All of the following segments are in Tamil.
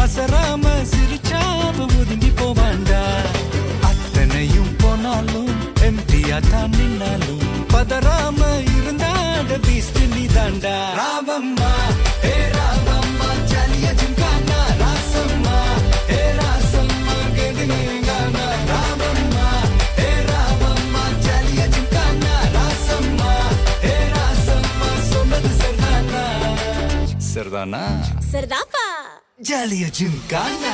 அசராம சிரிச்சாம ஒதுங்கி போவாண்டா. அத்தனையும் போனாலும் எம்டியா தான் நின்னாலும் பதறாம இருந்தாட பீஸ்ட் நீ தாண்டா. ராவம்மா ஏ ராவம்மா ஜாலியா ஜிம்கானா. ராசம்மா ஏ ராசம்மா கேடுனேங்கானா. ராவம்மா ஏ ராவம்மா ஜாலியா ஜிம்கானா. ராசம்மா ஏ ராசம்மா சொன்னது சரிதானா? சரிதானா? சரிதாப்பா. ஜாலியா ஜிம்கானா.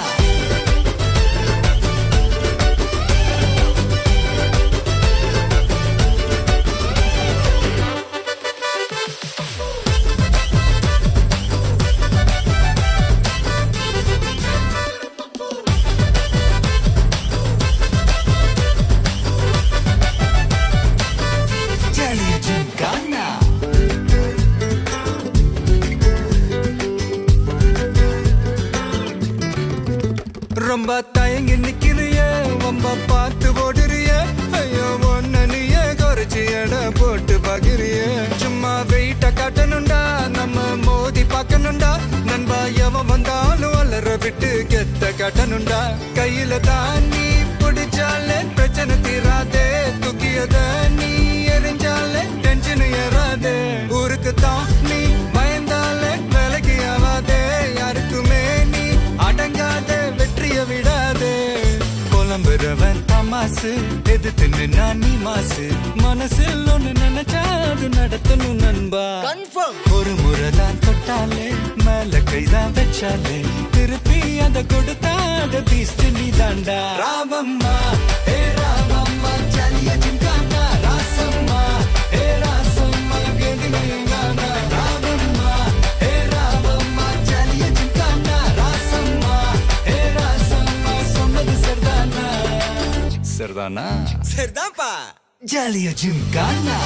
ரொம்ப தயங்கி நிக்கிறிய, ரொம்ப பார்த்து ஓடுறிய. ஐயோ ஒன்ன நீய குறைச்சி எடை போட்டு பாக்குறிய. சும்மா வெயிட்ட காட்டணுண்டா, நம்ம மோதி பார்க்கணுண்டா. நண்பா எவன் வந்தாலும் அலற விட்டு கெத்த காட்டணுண்டா. கையில தான் நீ பிடிச்சாலே பிரச்சனை தீராதே. தூக்கியத நீ எரிஞ்சாலே டென்ஷன் ஏறாதே. ஊருக்கு தான் நீ பயந்தாலே வேலைக்கு ஆவாதே. யாருக்குமே நீ அடங்காத வெற்றிய விடாதே. புலம்புறவன் தமாசு, எதிர்த்து நின்னா நீ மாசு. மனசில் ஒண்ணு நினைச்சாது நடத்தணும் நண்பா. ஒரு முறைதான் தொட்டாலே மேல கைதான் வச்சாலே திருப்பி அதை கொடுத்தாத பீஸ்ட் நீ தாண்டா. ராவம்மா ஏ ராவம்மா ஜாலியா ஜிம்கானா. ராசம்மா ஏ ராசம்மா கேடுனேங்கானா. ராவம்மா ஏ ராவம்மா ஜாலியா ஜிம்கானா. ராசம்மா ஏ ராசம்மா சொன்னது சரிதானா? சரிதானா? சரிதான்ப்பா. ஜாலியா ஜிம்கானா.